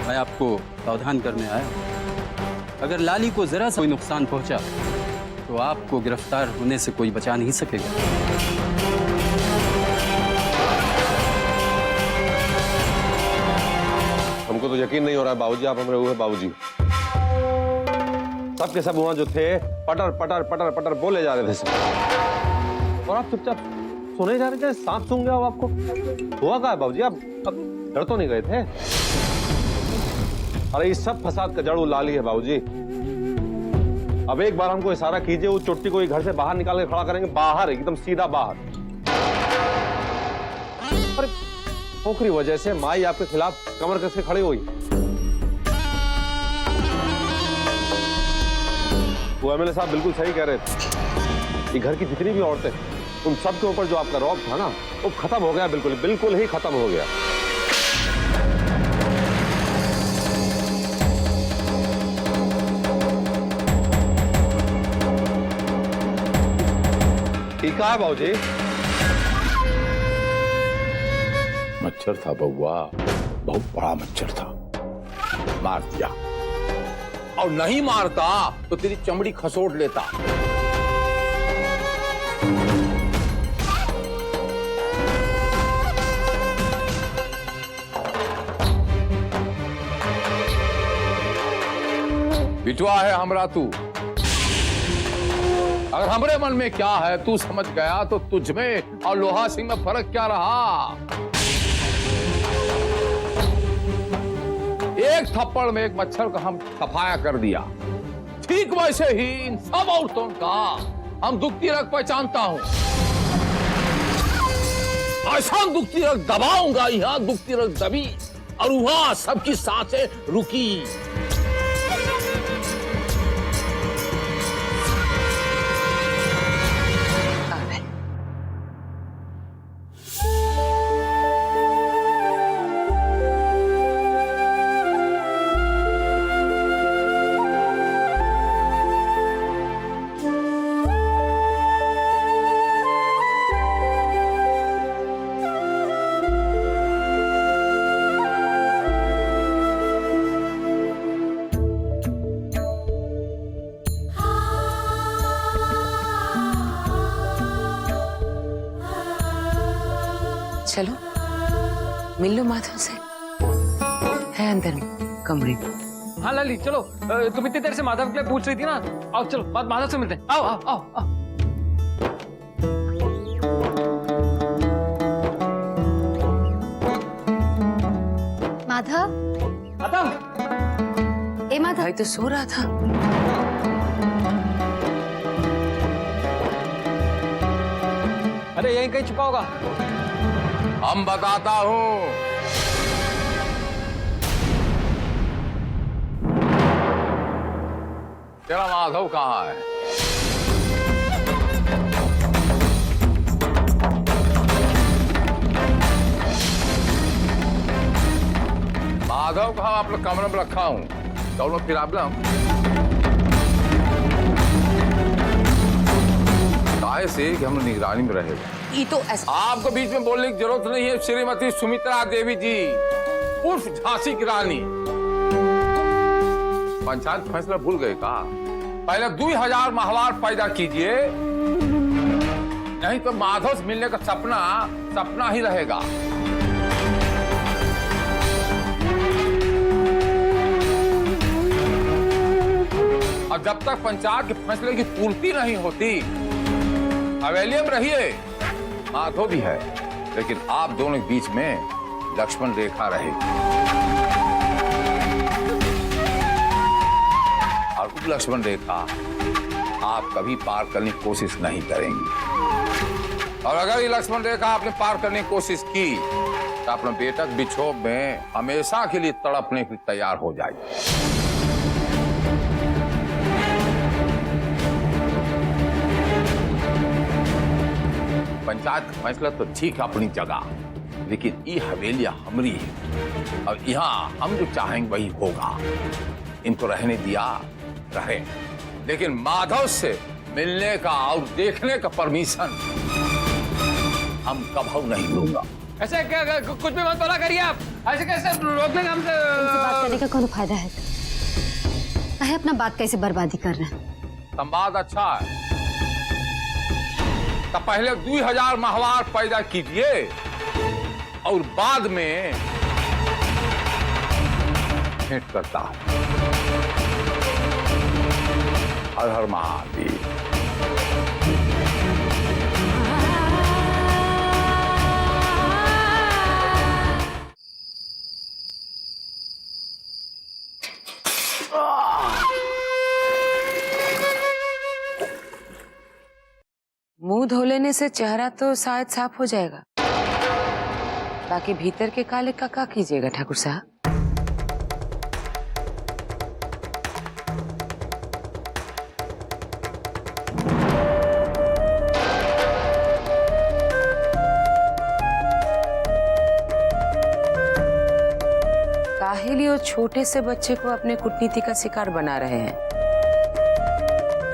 मैं आपको सावधान करने आया। अगर लाली को जरा सा कोई नुकसान पहुंचा तो आपको गिरफ्तार होने से कोई बचा नहीं सकेगा। हमको तो यकीन नहीं हो रहा है बाबूजी, आप हमारे हुए बाबूजी। सब के सब वहां जो थे पटर पटर पटर पटर बोले जा रहे थे सब, और आप चुपचाप सुने जा रहे थे। सांप सूंघ गया हो आपको? हुआ क्या है बाबूजी? आप अब डर तो नहीं गए थे? अरे इस सब फसाद का जड़ वो लाली है बाबूजी। अब एक बार हमको इशारा कीजिए, वो चुट्टी को घर से बाहर निकाल के खड़ा करेंगे, बाहर एकदम सीधा बाहर। अरे पोखरी वजह से माई आपके खिलाफ कमर कस के खड़ी हुई। वो एमएलए साहब बिल्कुल सही कह रहे थे। ये घर की जितनी भी औरतें, उन सब के ऊपर जो आपका रौब था ना, वो खत्म हो गया, बिल्कुल बिल्कुल ही खत्म हो गया। ठीक है बाबूजी। मच्छर था बउआ, बहुत बड़ा मच्छर था, मार दिया। और नहीं मारता तो तेरी चमड़ी खसोट लेता। बिटुआ है हमरा तू। अगर हमरे मन में क्या है तू समझ गया तो तुझ में और लोहा सिंह में फर्क क्या रहा? एक थप्पड़ में एक मच्छर का हम सफाया कर दिया। ठीक वैसे ही इन सब औरतों का हम दुखती रग पहचानता हूं। ऐसा दुखती रग दबाऊंगा, यहां दुखती रग दबी और वहां सबकी सांसें रुकी। चलो मिल लो माधव से, है अंदर में कमरे में। हाँ लाली चलो, तुम इतनी देर से माधव के लिए पूछ रही थी ना, आओ चलो माधव से मिलते हैं। आओ आओ आओ, आओ। माधव, माधव, ए माधव, भाई तो सो रहा था। अरे यहीं कहीं छुपा होगा। हम बताता हूं। तेरा माधव कहाँ है? माधव को हम अपने कमरे में रखा हूं। चलो प्रॉब्लम काहे से कि हम निगरानी में रहेगा। ये तो ऐसा आपको बीच में बोलने की जरूरत नहीं है। श्रीमती सुमित्रा देवी जी उर्फ झांसी की रानी। पंचायत फैसला भूल गए का? पहले 2000 महलार पैदा कीजिए, नहीं तो माधव से मिलने का सपना सपना ही रहेगा। और जब तक पंचायत के फैसले की पूर्ति नहीं होती हवेली में रहिए। माधव भी है, लेकिन आप दोनों के बीच में लक्ष्मण रेखा रहेगी। और उस लक्ष्मण रेखा आप कभी पार करने की कोशिश नहीं करेंगी। और अगर ये लक्ष्मण रेखा आपने पार करने की कोशिश की तो अपने बेटा के बिछोह में हमेशा के लिए तड़पने के लिए तैयार हो जाएगी। पंचायत का फैसला तो ठीक है अपनी जगह, लेकिन ये हवेलियां हमरी है और यहाँ हम जो चाहेंगे वही होगा। इनको रहने दिया रहे, लेकिन माधव से मिलने का और देखने का परमिशन हम कभी नहीं दूंगा। ऐसे कुछ भी मत बोला करिए आप। ऐसे कैसे रोक लेंगे हमसे? इनसे बात करने का कौन फायदा है? काहे अपना बात कैसे बर्बादी कर रहे हैं? संवाद अच्छा है। तो पहले 2000 माहवार पैदा कीजिए और बाद में भेंट करता है। हर हर महादेव। मुंह धो लेने से चेहरा तो शायद साफ हो जाएगा, बाकी भीतर के काले का क्या कीजिएगा ठाकुर साहब? काहे लिए छोटे से बच्चे को अपने कूटनीति का शिकार बना रहे हैं?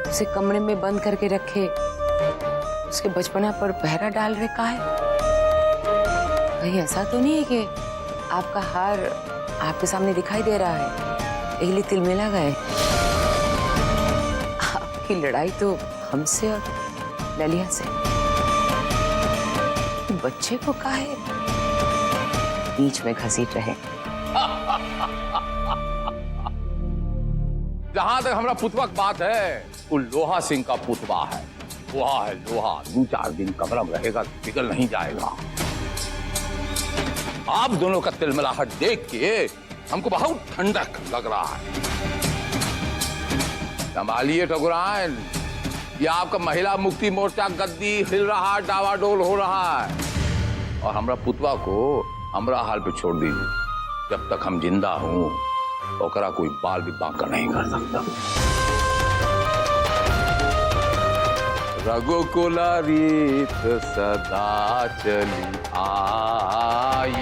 उसे कमरे में बंद करके रखे, उसके बचपना पर पहरा डाल रहे का है? कहीं ऐसा तो नहीं है कि आपका हार आपके सामने दिखाई दे रहा है, इसलिए तिलमिला गए? आपकी लड़ाई तो हमसे और ललिया से, बच्चे को काहे बीच में घसीट रहे? जहां तक हमारा पुतवा की बात है, वो लोहा सिंह का पुतवा है। लोहा है लोहा, 2-4 दिन कमरा में रहेगा, पिघल नहीं जाएगा। आप दोनों का तिलमिलाहट देख के हमको बहुत ठंडक लग रहा है। संभालिए ठकुराइन, ये आपका महिला मुक्ति मोर्चा गद्दी हिल रहा, डावाडोल हो रहा है, और हमारा पुतवा को हमरा हाल पे छोड़ दीजिए। जब तक हम जिंदा हूं, ओकरा कोई बाल भी बांका नहीं कर सकता। रघुकुला रीत सदा चली आई।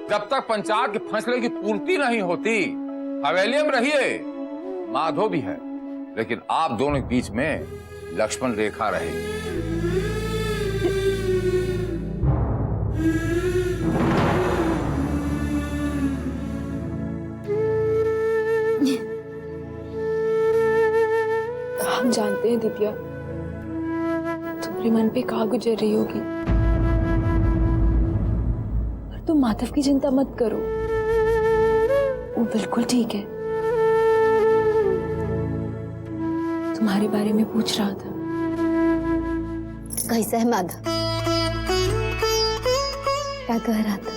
जब तक पंचायत के फैसले की पूर्ति नहीं होती, हवेली में रहिए। माधो भी है, लेकिन आप दोनों के बीच में लक्ष्मण रेखा रहेगी। हम जानते हैं दिव्या, तुम्हारे मन पे क्या गुजर रही होगी, पर तुम माधव की चिंता मत करो, वो बिल्कुल ठीक है। तुम्हारे बारे में पूछ रहा था। कैसा है माधव? क्या कह रहा था?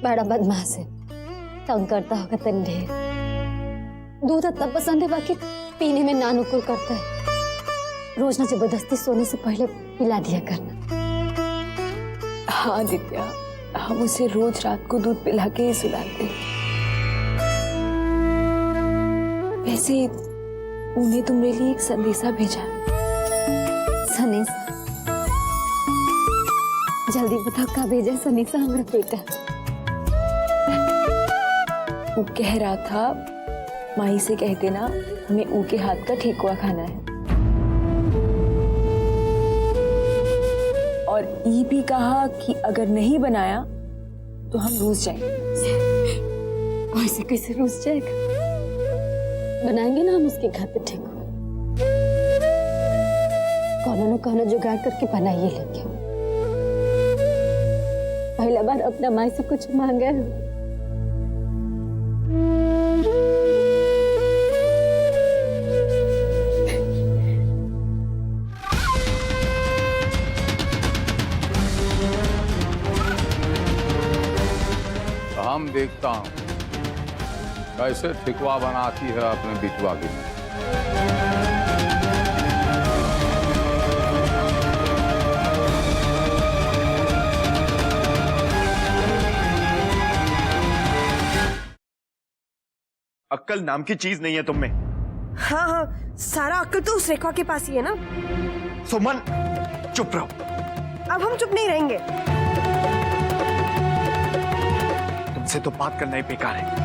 बड़ा बदमाश है, तंग करता होगा तन ढेर। दूध इतना पसंद है, बाकी पीने में नानुकुर करता है। रोज ना जबरदस्ती सोने से पहले पिला दिया करना। हाँ दिव्या, हम उसे रोज रात को दूध पिला के ही सुलाते हैं। वैसे उन्हें तुम्हारे लिए एक संदेशा भेजा। सनीसा? जल्दी बताओ क्या भेजा सनीसा हमारा बेटा? वो कह रहा था माई से कह देना हमें ऊ के हाथ का ठेकुआ खाना है, और ई भी कहा कि अगर नहीं बनाया तो हम रूस जाएंगे। वैसे कैसे रूस जाएगा? बनाएंगे ना हम उसके घर पे ठेकुआ। कौनो न कौनो जुगाड़ करके बनाइए लेंगे। पहला बार अपना माई से कुछ मांगा है। हम देखता हूं कैसे ठिकवा बनाती है अपने बिटवा की। अक्कल नाम की चीज नहीं है तुम में। हाँ हाँ, सारा अक्ल तो उस रेखा के पास ही है ना। सुमन चुप रहो। अब हम चुप नहीं रहेंगे। तुमसे तो बात करना ही बेकार है।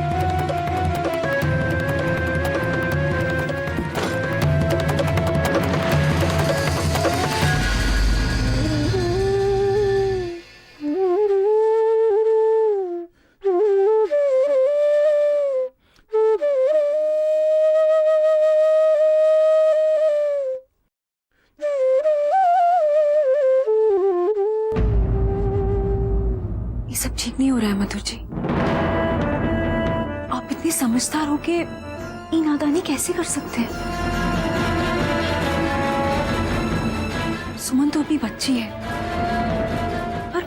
ये सब ठीक नहीं हो रहा है मधुर जी। आप इतने समझदार हो के ये नादानी कैसे कर सकते हैं? सुमन तो अभी बच्ची है, पर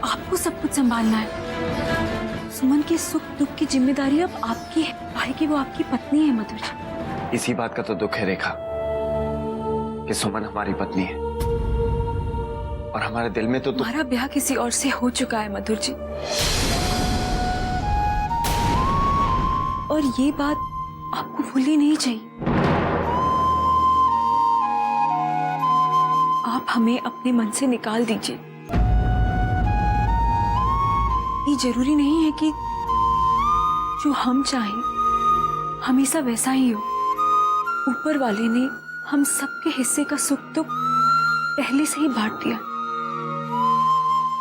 आपको सब कुछ संभालना है। सुमन के सुख दुख की जिम्मेदारी अब आपकी है। भाई की वो आपकी पत्नी है मधुर जी। इसी बात का तो दुख है रेखा कि सुमन हमारी पत्नी है और हमारे दिल में तो हमारा ब्याह किसी और से हो चुका है मधुर जी, और ये बात आपको भूलनी नहीं चाहिए। आप हमें अपने मन से निकाल दीजिए। ये जरूरी नहीं है कि जो हम चाहें हमेशा वैसा ही हो। ऊपर वाले ने हम सबके हिस्से का सुख दुख पहले से ही बांट दिया।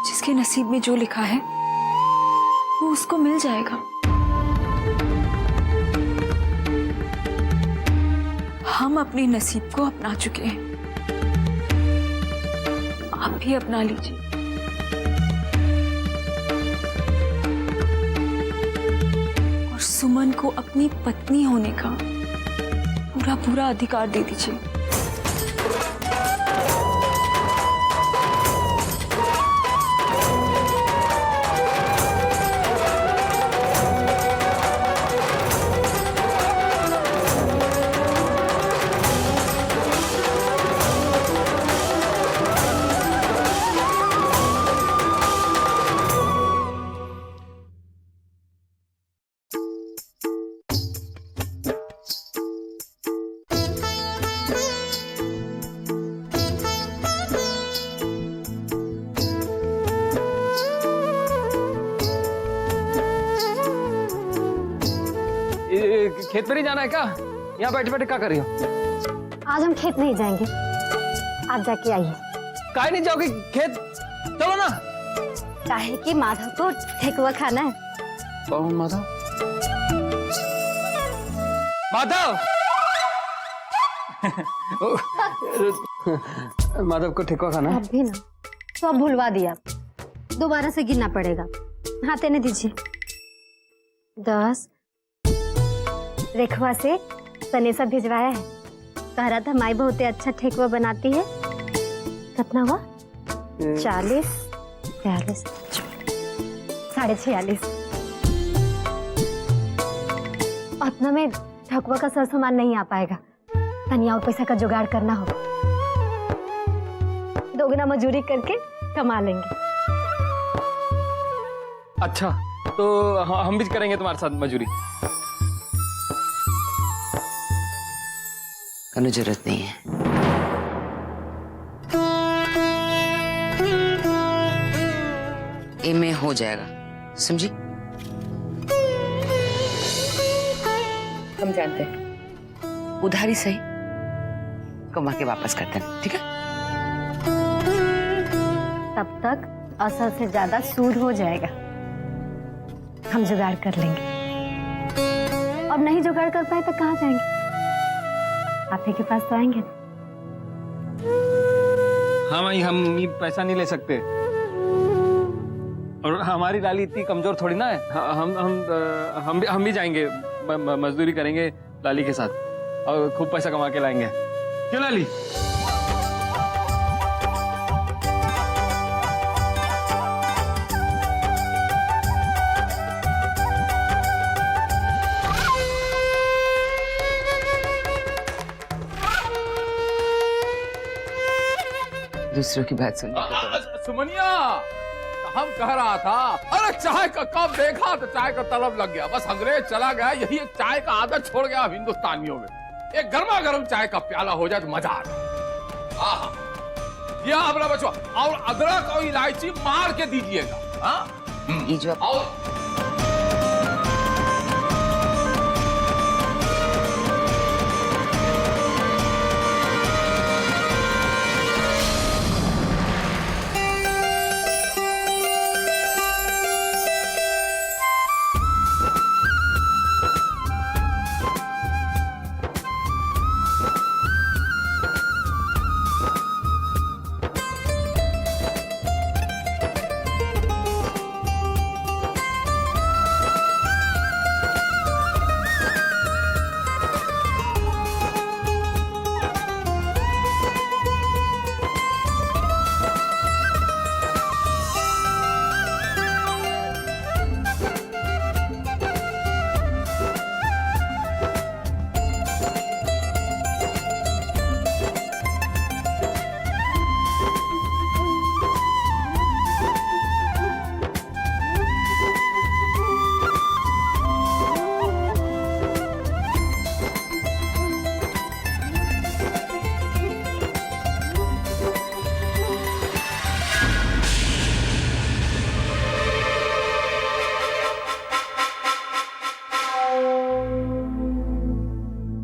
जिसके नसीब में जो लिखा है वो उसको मिल जाएगा। हम अपने नसीब को अपना चुके हैं, आप भी अपना लीजिए। और सुमन को अपनी पत्नी होने का पूरा पूरा अधिकार दे दीजिए। खेत पर ही जाना है क्या? यहाँ बैठे बैठे क्या कर रही हो? आज हम खेत नहीं जाएंगे, आप जाके आइए। काहे नहीं जाओगे खेत? चलो ना। काहे कि माधव को ठेकुआ खाना है। कौन माधव? माधव माधव को ठेकुआ खाना है? अब भी ना, तो अब भूलवा दिया, दोबारा से गिनना पड़ेगा। हाथ देने दीजिए। 10 रेखवा से सनेसा भिजवाया है। कह रहा था माई बहुत अच्छा ठेकुआ बनाती है। कितना हुआ? 40, 42, 46। उतना में ठेकुआ का सर सामान नहीं आ पाएगा। तनिया और पैसा का जुगाड़ करना होगा। दोगुना मजदूरी करके कमा लेंगे। अच्छा, तो हम भी करेंगे तुम्हारे साथ मजदूरी। करने जरूरत नहीं है। ए में हो जाएगा, समझी? हम जानते हैं, उधारी सही कमा के वापस करते हैं, ठीक है? तब तक असल से ज्यादा सूद हो जाएगा। हम जुगाड़ कर लेंगे। अब नहीं जुगाड़ कर पाए तो कहाँ जाएंगे? आप ही के पास तो आएंगे। हाँ भाई, हम ये पैसा नहीं ले सकते, और हमारी लाली इतनी कमजोर थोड़ी ना है। हम भी जाएंगे, मजदूरी करेंगे लाली के साथ और खूब पैसा कमा के लाएंगे। क्यों लाली? दूसरों की बात सुन। सुमनिया, हम कह रहा था, अरे चाय का कप देखा तो चाय का तलब लग गया। बस अंग्रेज चला गया, यही एक चाय का आदत छोड़ गया हिंदुस्तानियों में। एक गर्मा गर्म चाय का प्याला हो जाए तो मजा आ जाए। आहा, ये अपना बचवा, और अदरक और इलायची मार के दीजिएगा। हाँ, ये जो और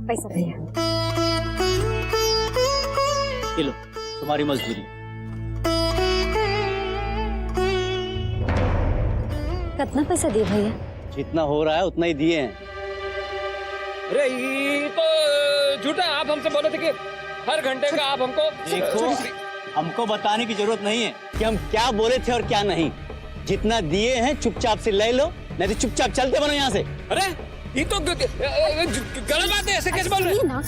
पैसा भैया। ये लो तुम्हारी मजदूरी। कितना पैसा दिए भैया? जितना हो रहा है उतना ही दिए हैं। अरे ये तो झूठा, आप हमसे बोले थे कि हर घंटे का आप हमको देखो, हमको बताने की जरूरत नहीं है कि हम क्या बोले थे और क्या नहीं। जितना दिए हैं चुपचाप से ले लो, नहीं तो चुपचाप चलते बनो यहाँ से। अरे ये तो गलत बात है, ऐसे कैसे बोल रहे हैं? ना,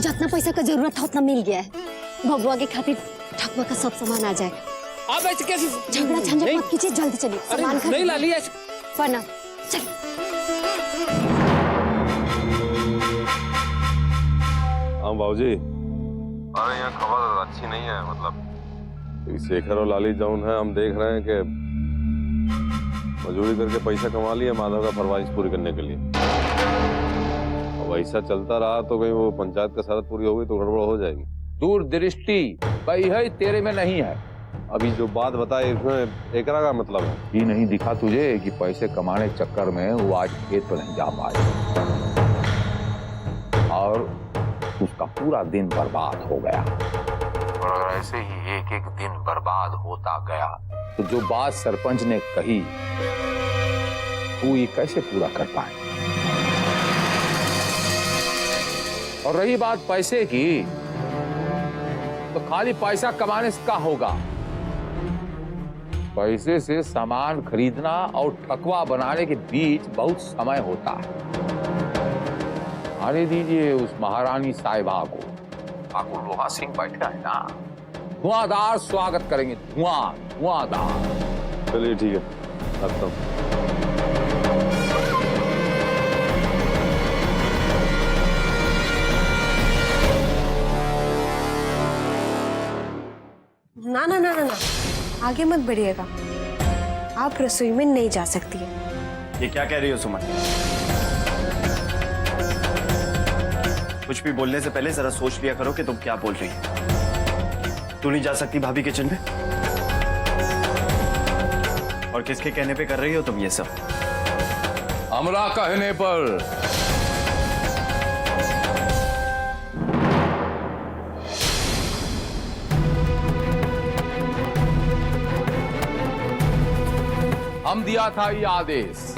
जितना पैसा का जरूरत था उतना मिल गया है। भगवा के खातिर ठकवा का सब सामान आ जाएगा। आप ऐसे कैसे? झगड़ा झंझट मत कीजिए, जल्दी चलिए सामान नहीं लाली, ऐसे वरना चलिए। हाँ बाबूजी, अरे यहाँ खबर अच्छी नहीं है। मतलब शेखर और लाली जौन है, हम देख रहे हैं कि मजदूरी करके पैसा कमा लिया माधव का फरमाइश पूरी करने के लिए। अब ऐसा चलता रहा तो कहीं वो पंचायत का शर्त पूरी होगी तो गड़बड़ हो जाएगी। दूरदृष्टि भाई है, तेरे में नहीं है। अभी जो बात बताई इसमें एकरा का मतलब है, ये नहीं दिखा तुझे कि पैसे कमाने के चक्कर में वो आज खेत पर नहीं जा पाए और उसका पूरा दिन बर्बाद हो गया। और अगर ऐसे ही एक एक दिन बर्बाद होता गया तो जो बात सरपंच ने कही वो ये कैसे पूरा कर पाए। और रही बात पैसे की, तो खाली पैसा कमाने से क्या होगा? पैसे से सामान खरीदना और ठकवा बनाने के बीच बहुत समय होता है। आने दीजिए उस महारानी साहिबा को। ठाकुर लोहा सिंह बैठे हैं ना, धुआंधार स्वागत करेंगे, धुआंधार। चलिए ठीक है, रखता हूँ। ना ना ना ना ना, आगे मत बढ़िएगा। आप रसोई में नहीं जा सकती है। ये क्या कह रही हो सुमन? कुछ भी बोलने से पहले जरा सोच लिया करो कि तुम क्या बोल रही हो। तू नहीं जा सकती भाभी किचन में? और किसके कहने पे कर रही हो तुम ये सब? हमरा कहने पर। हम दिया था ये आदेश